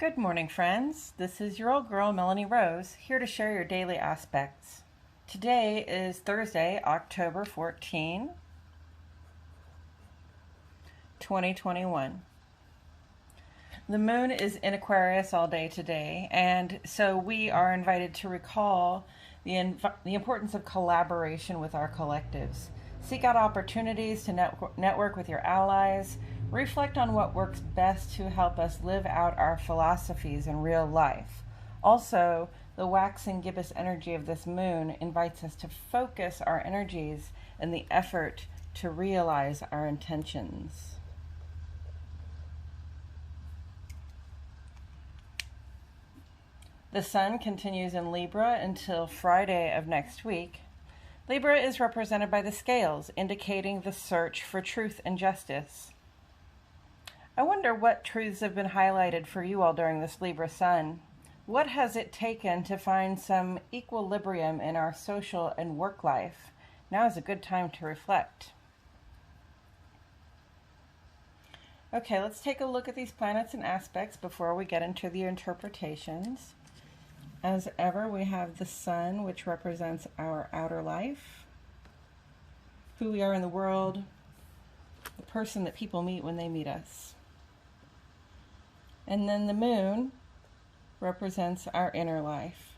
Good morning, friends. This is your old girl, Melanie Rose, here to share your daily aspects. Today is Thursday, October 14, 2021. The moon is in Aquarius all day today, and so we are invited to recall the importance of collaboration with our collectives. Seek out opportunities to network with your allies. Reflect on what works best to help us live out our philosophies in real life. Also, the waxing gibbous energy of this moon invites us to focus our energies in the effort to realize our intentions. The sun continues in Libra until Friday of next week. Libra is represented by the scales, indicating the search for truth and justice. I wonder what truths have been highlighted for you all during this Libra sun. What has it taken to find some equilibrium in our social and work life? Now is a good time to reflect. Okay, let's take a look at these planets and aspects before we get into the interpretations. As ever, we have the sun, which represents our outer life, who we are in the world, the person that people meet when they meet us. And then the moon represents our inner life.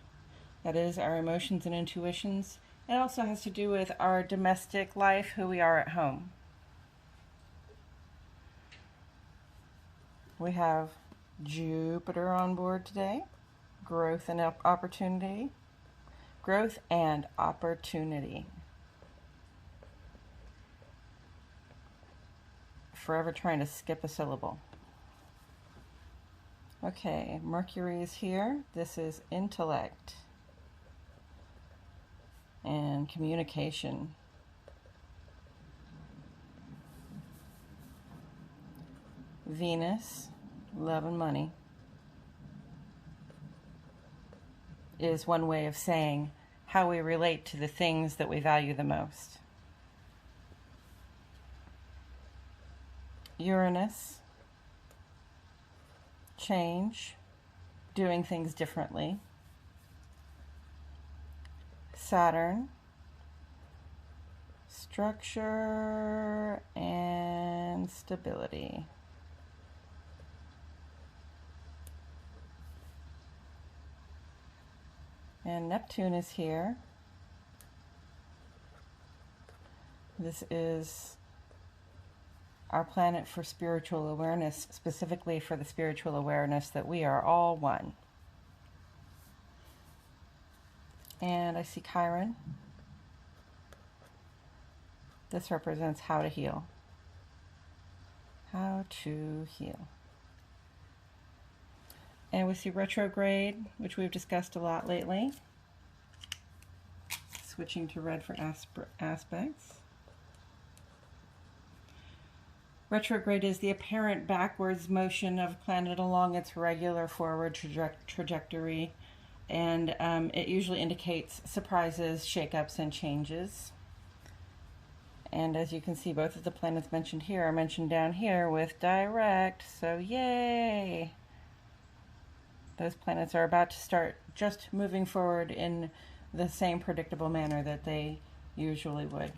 That is our emotions and intuitions. It also has to do with our domestic life, who we are at home. We have Jupiter on board today. Growth and opportunity. Growth and opportunity. Forever trying to skip a syllable. Okay, Mercury is here. This is intellect and communication. Venus, love and money, is one way of saying how we relate to the things that we value the most. Uranus, change, doing things differently. Saturn, structure and stability. And Neptune is here. This is our planet for spiritual awareness, specifically for the spiritual awareness that we are all one. And I see Chiron. This represents how to heal. How to heal. And we see retrograde, which we've discussed a lot lately. Switching to red for aspects. Retrograde is the apparent backwards motion of a planet along its regular forward trajectory, and it usually indicates surprises, shakeups, and changes. And as you can see, both of the planets mentioned here are mentioned down here with direct, so yay! Those planets are about to start just moving forward in the same predictable manner that they usually would.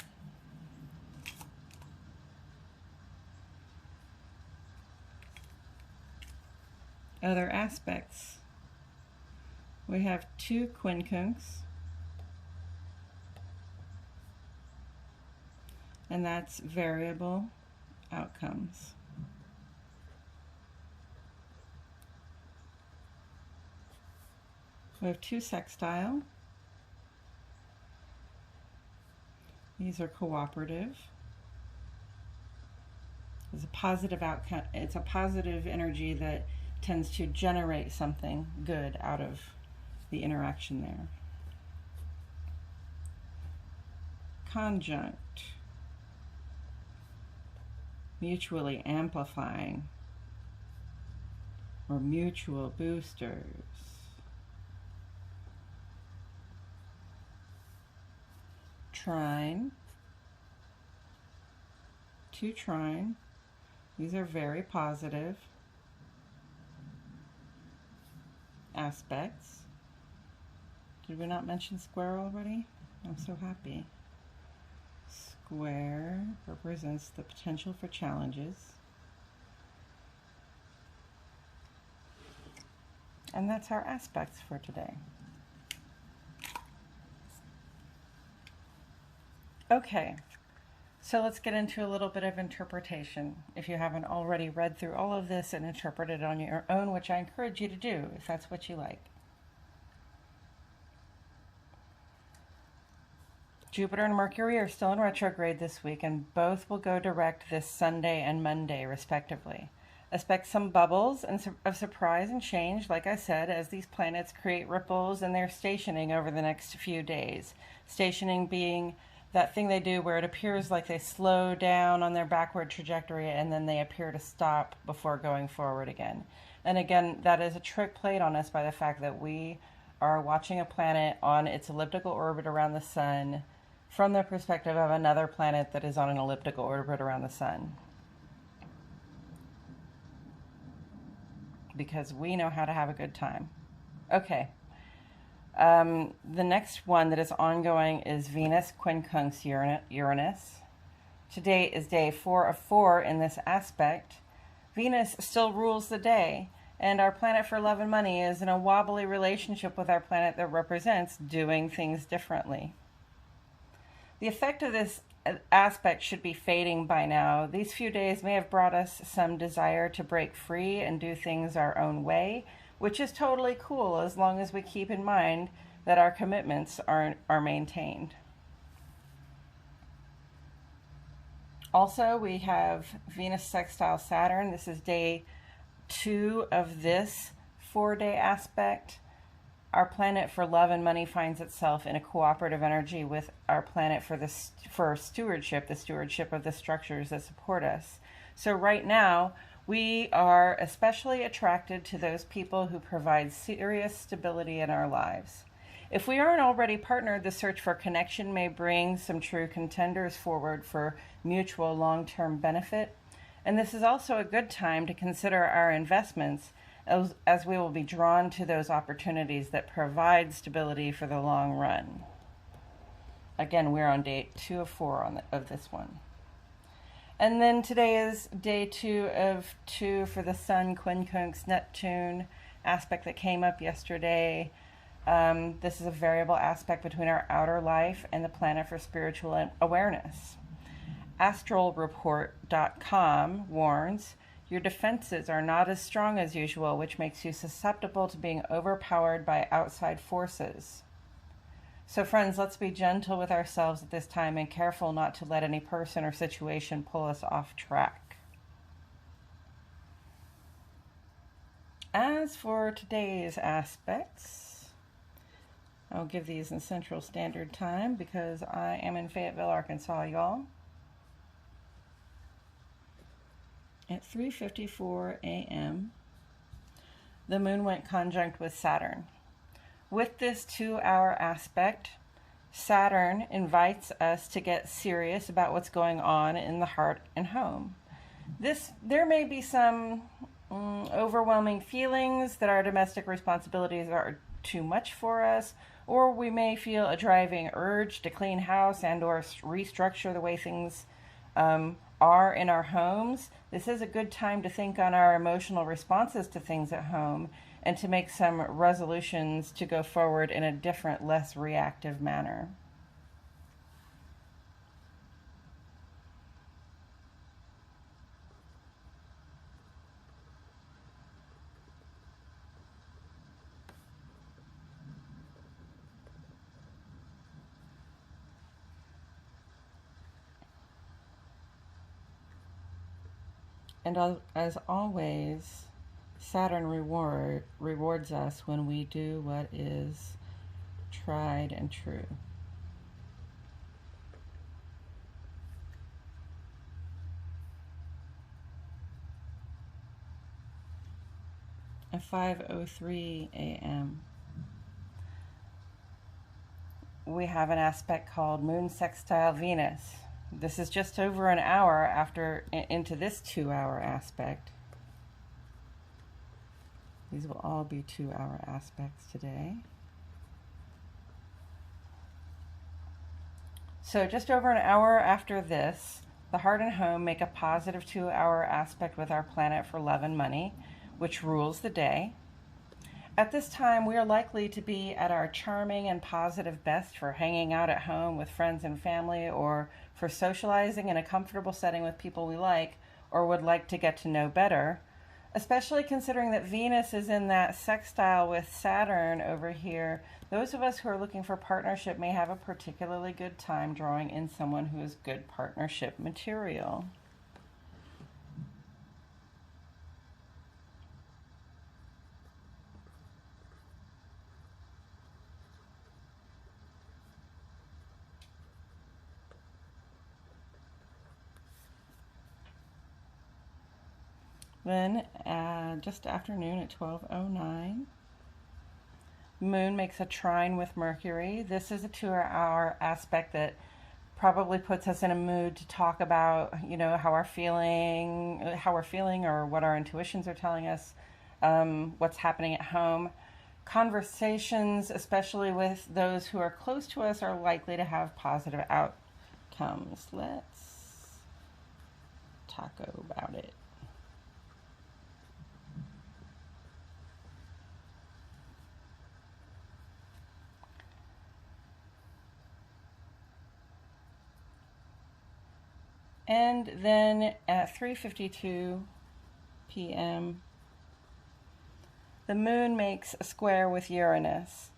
Other aspects. We have two quincunx, and that's variable outcomes. We have two sextile. These are cooperative. It's a positive outcome. It's a positive energy that tends to generate something good out of the interaction there. Conjunct. Mutually amplifying or mutual boosters. Trine, two trine. These are very positive. aspects. Did we not mention square already? I'm so happy. Square represents the potential for challenges. And that's our aspects for today. Okay, so let's get into a little bit of interpretation. If you haven't already read through all of this and interpreted it on your own, which I encourage you to do if that's what you like. Jupiter and Mercury are still in retrograde this week, and both will go direct this Sunday and Monday, respectively. Expect some bubbles of surprise and change, like I said, as these planets create ripples in their stationing over the next few days. Stationing being that thing they do where it appears like they slow down on their backward trajectory and then they appear to stop before going forward again. And again, that is a trick played on us by the fact that we are watching a planet on its elliptical orbit around the sun from the perspective of another planet that is on an elliptical orbit around the sun. Because we know how to have a good time. Okay. The next one that is ongoing is Venus Quincunx Uranus. Today is day 4 of 4 in this aspect. Venus still rules the day, and our planet for love and money is in a wobbly relationship with our planet that represents doing things differently. The effect of this aspect should be fading by now. These few days may have brought us some desire to break free and do things our own way, which is totally cool as long as we keep in mind that our commitments are maintained. Also, we have Venus sextile Saturn. This is day 2 of this 4-day aspect. Our planet for love and money finds itself in a cooperative energy with our planet for stewardship, the stewardship of the structures that support us. So right now, we are especially attracted to those people who provide serious stability in our lives. If we aren't already partnered, the search for connection may bring some true contenders forward for mutual long-term benefit. And this is also a good time to consider our investments as we will be drawn to those opportunities that provide stability for the long run. Again, we're on day 2 of 4 of this one. And then today is day 2 of 2 for the Sun Quincunx Neptune aspect that came up yesterday. This is a variable aspect between our outer life and the planet for spiritual awareness. Astralreport.com warns, your defenses are not as strong as usual, which makes you susceptible to being overpowered by outside forces. So friends, let's be gentle with ourselves at this time and careful not to let any person or situation pull us off track. As for today's aspects, I'll give these in Central Standard Time because I am in Fayetteville, Arkansas, y'all. At 3:54 a.m., the moon went conjunct with Saturn. With this 2-hour aspect, Saturn invites us to get serious about what's going on in the heart and home. There may be some overwhelming feelings that our domestic responsibilities are too much for us, or we may feel a driving urge to clean house and or restructure the way things are in our homes. This is a good time to think on our emotional responses to things at home and to make some resolutions to go forward in a different, less reactive manner. And as always, Saturn rewards us when we do what is tried and true. At 5:03 a.m., we have an aspect called Moon Sextile Venus. This is just over an hour into this 2-hour aspect. These will all be 2-hour aspects today. So just over an hour after this, the heart and home make a positive 2-hour aspect with our planet for love and money, which rules the day. At this time, we are likely to be at our charming and positive best for hanging out at home with friends and family, or for socializing in a comfortable setting with people we like or would like to get to know better, especially considering that Venus is in that sextile with Saturn over here. Those of us who are looking for partnership may have a particularly good time drawing in someone who is good partnership material. Then, just afternoon at 12:09, Moon makes a trine with Mercury. This is a 2-hour aspect that probably puts us in a mood to talk about, how we're feeling, or what our intuitions are telling us, what's happening at home. Conversations, especially with those who are close to us, are likely to have positive outcomes. Let's talk about it. And then at 3:52 p.m., the Moon makes a square with Uranus.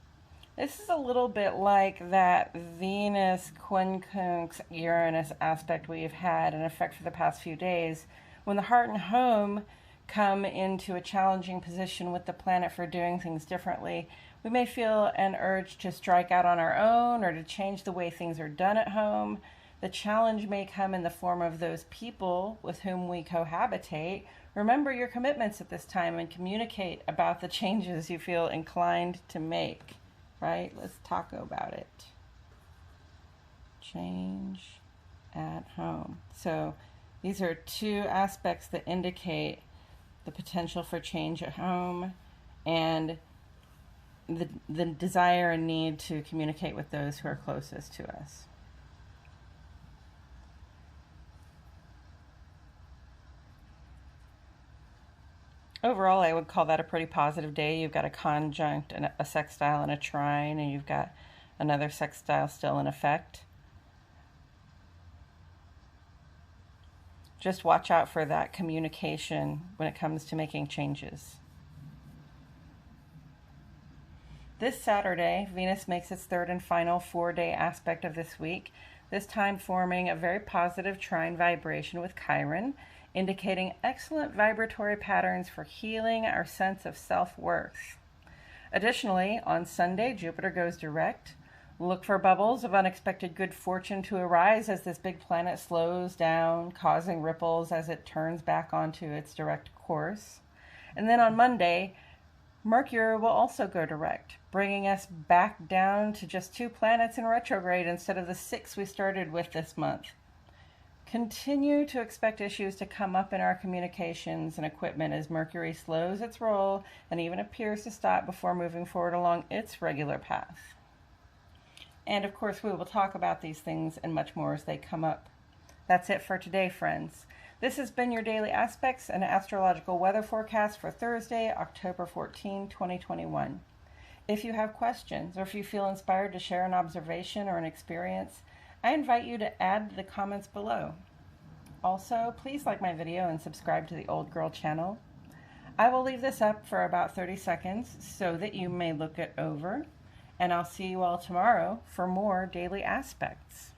This is a little bit like that Venus Quincunx Uranus aspect we've had in effect for the past few days, when the heart and home come into a challenging position with the planet for doing things differently. We may feel an urge to strike out on our own or to change the way things are done at home. The challenge may come in the form of those people with whom we cohabitate. Remember your commitments at this time and communicate about the changes you feel inclined to make, right? Let's talk about it. Change at home. So these are 2 aspects that indicate the potential for change at home and the desire and need to communicate with those who are closest to us. Overall, I would call that a pretty positive day. You've got a conjunct, and a sextile, and a trine, and you've got another sextile still in effect. Just watch out for that communication when it comes to making changes. This Saturday, Venus makes its 3rd and final 4-day aspect of this week, this time forming a very positive trine vibration with Chiron, indicating excellent vibratory patterns for healing our sense of self-worth. Additionally, on Sunday, Jupiter goes direct. Look for bubbles of unexpected good fortune to arise as this big planet slows down, causing ripples as it turns back onto its direct course. And then on Monday, Mercury will also go direct, bringing us back down to just 2 planets in retrograde instead of the 6 we started with this month. Continue to expect issues to come up in our communications and equipment as Mercury slows its roll and even appears to stop before moving forward along its regular path. And of course, we will talk about these things and much more as they come up. That's it for today, friends. This has been your Daily Aspects and Astrological Weather Forecast for Thursday, October 14, 2021. If you have questions or if you feel inspired to share an observation or an experience, I invite you to add the comments below. Also, please like my video and subscribe to the Old Girl channel. I will leave this up for about 30 seconds so that you may look it over, and I'll see you all tomorrow for more Daily Aspects.